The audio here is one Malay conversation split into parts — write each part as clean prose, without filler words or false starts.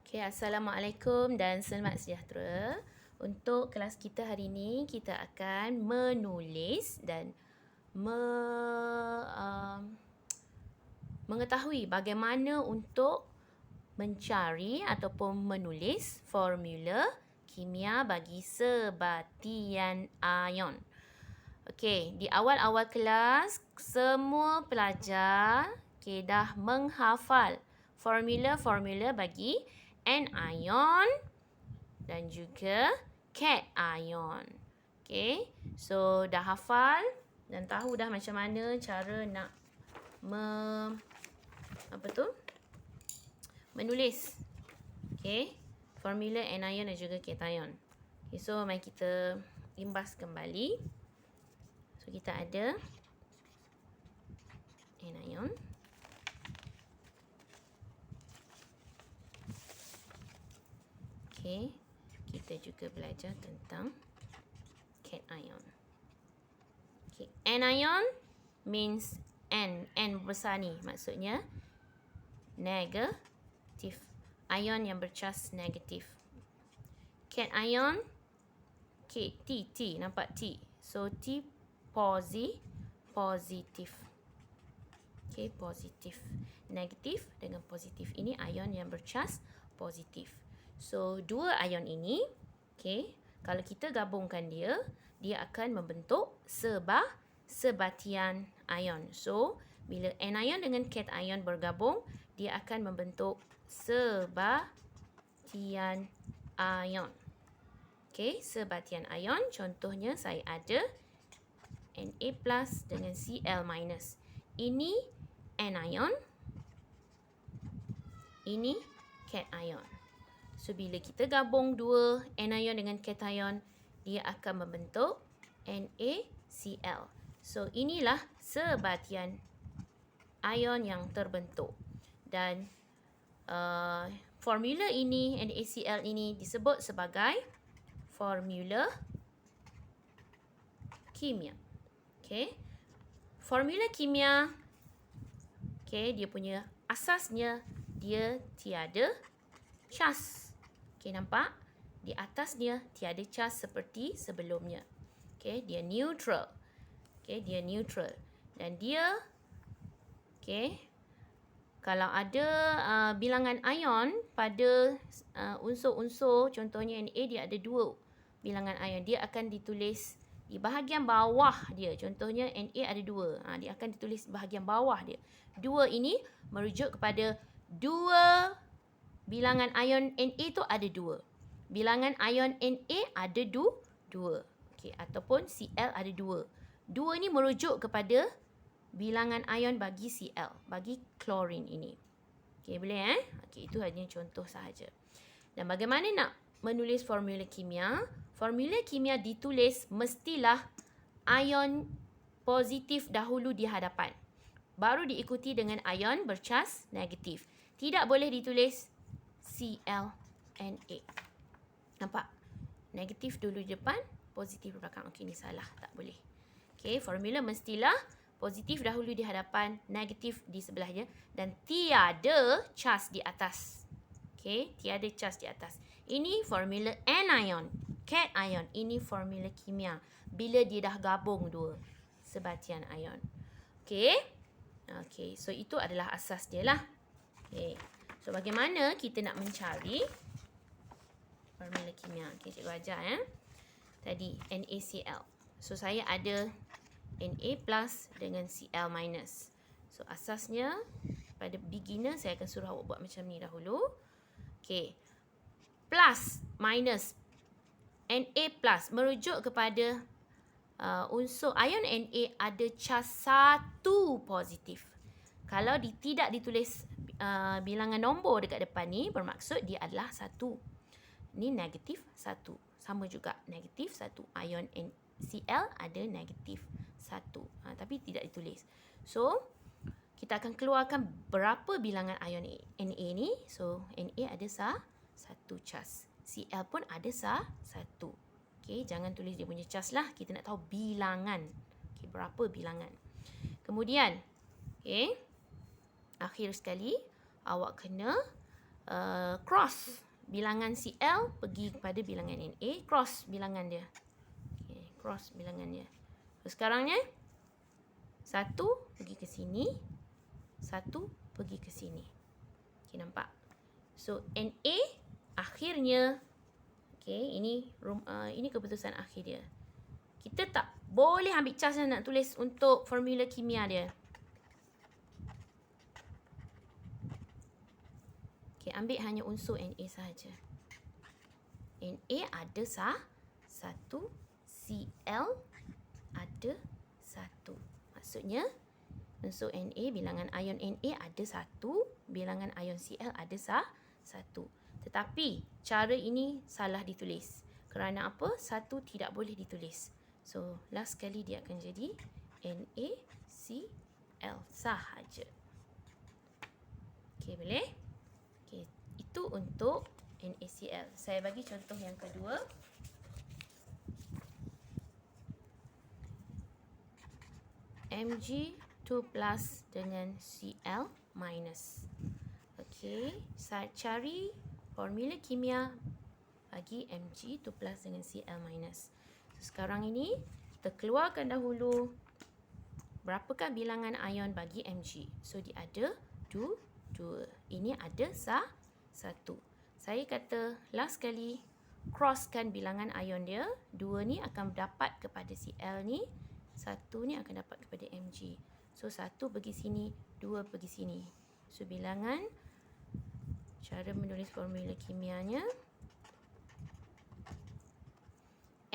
Okay, Assalamualaikum dan selamat sejahtera. Untuk kelas kita hari ini, kita akan menulis dan mengetahui bagaimana untuk mencari ataupun menulis formula kimia bagi sebatian ion. Okey, di awal-awal kelas, semua pelajar dah menghafal formula-formula bagi anion dan juga cation. Okey, so dah hafal dan tahu dah macam mana cara nak menulis. Okey, formula anion dan juga cation. Okay, so mari kita imbas kembali. So kita ada anion. Okay, kita juga belajar tentang cation. Okay, anion means N besar ni maksudnya negatif. Ion yang bercas negatif. Cation, T, nampak T. So T positif. Okay, positif. Negatif dengan positif. Ini ion yang bercas positif. So, dua ion ini, okay, kalau kita gabungkan dia akan membentuk sebatian ion. So, bila anion dengan cation bergabung, dia akan membentuk sebatian ion. Okay, sebatian ion. Contohnya, saya ada Na plus dengan Cl minus. Ini anion. Ini cation. So, bila kita gabung dua anion dengan cation, dia akan membentuk NaCl. So, inilah sebatian ion yang terbentuk. Dan formula ini, NaCl ini disebut sebagai formula kimia. Okay. Formula kimia, okay, dia punya asasnya, dia tiada cas. Okay, nampak? Di atas dia tiada cas seperti sebelumnya. Okay, dia neutral. Okay, dia neutral. Dan dia, okay, kalau ada bilangan ion pada unsur-unsur, contohnya Na, dia ada dua bilangan ion. Dia akan ditulis di bahagian bawah dia. Contohnya Na ada dua. Dia akan ditulis di bahagian bawah dia. Dua ini merujuk kepada dua bilangan ion Na tu ada dua. Bilangan ion Na ada dua. Okay, ataupun Cl ada dua. Dua ni merujuk kepada bilangan ion bagi Cl, bagi klorin ini. Okay, boleh Okay, itu hanya contoh sahaja. Dan bagaimana nak menulis formula kimia? Formula kimia ditulis mestilah ion positif dahulu di hadapan. Baru diikuti dengan ion bercas negatif. Tidak boleh ditulis ClNa. Nampak? Negatif dulu di depan, positif di belakang. Okey, ini salah. Tak boleh. Okey, formula mestilah positif dahulu di hadapan, negatif di sebelahnya dan tiada cas di atas. Okey, tiada cas di atas. Ini formula anion, cation. Ini formula kimia. Bila dia dah gabung dua sebatian ion. Okey. Okey, so itu adalah asas dia lah. Okey. So, bagaimana kita nak mencari formula kimia? Okay, cikgu ajar Tadi, NaCl. So, saya ada Na plus dengan Cl minus. So, asasnya pada beginner, saya akan suruh awak buat macam ni dahulu. Okay. Plus, minus. Na plus merujuk kepada unsur ion Na ada cas satu positif. Kalau tidak ditulis bilangan nombor dekat depan ni, bermaksud dia adalah satu. Ni negatif satu. Sama juga negatif satu. Ion Cl ada negatif satu. Tapi tidak ditulis. So, kita akan keluarkan berapa bilangan ion Na ni. So, Na ada satu cas. Cl pun ada satu. Okay, jangan tulis dia punya cas lah. Kita nak tahu bilangan. Okay, berapa bilangan. Kemudian, okay, akhir sekali, awak kena cross bilangan Cl pergi kepada bilangan Na, cross bilangan dia. Okay, cross bilangan dia. So, sekarangnya 1 pergi ke sini, 1 pergi ke sini. Okay, nampak? So, Na akhirnya, okay, ini keputusan akhir dia. Kita tak boleh ambil cas yang nak tulis untuk formula kimia dia. Okay, ambil hanya unsur Na sahaja. Na ada 1, Cl ada 1. Maksudnya, unsur Na, bilangan ion Na ada 1, bilangan ion Cl ada 1. Tetapi, cara ini salah ditulis. Kerana apa? 1 tidak boleh ditulis. So, last sekali dia akan jadi NaCl sahaja. Okay, boleh? Okay, itu untuk NaCl. Saya bagi contoh yang kedua. Mg2 plus dengan Cl minus. Okey, saya cari formula kimia bagi Mg2 plus dengan Cl minus. So, sekarang ini kita keluarkan dahulu berapakah bilangan ion bagi Mg. So, dia ada 2. Ini ada 1. Saya kata last kali crosskan bilangan ion dia. 2 ni akan dapat kepada Cl ni. 1 ni akan dapat kepada Mg. So, 1 pergi sini, 2 pergi sini. So, bilangan, cara menulis formula kimianya.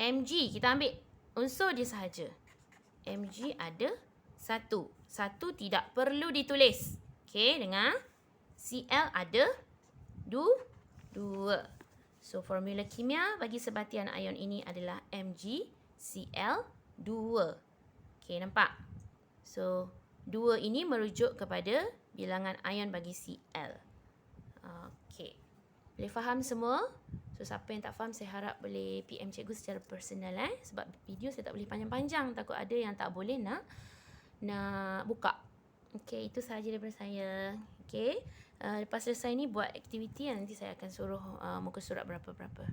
Mg, kita ambil unsur dia sahaja. Mg ada 1. 1 tidak perlu ditulis. Okey, dengar. Cl ada 2. So, formula kimia bagi sebatian ion ini adalah MgCl2. Okey, nampak? So, 2 ini merujuk kepada bilangan ion bagi Cl. Okey. Boleh faham semua? So, siapa yang tak faham, saya harap boleh PM cikgu secara personal. Sebab video saya tak boleh panjang-panjang. Takut ada yang tak boleh nak buka. Okey, itu sahaja daripada saya. Okey. Lepas selesai ni buat aktiviti yang nanti saya akan suruh muka surat berapa-berapa.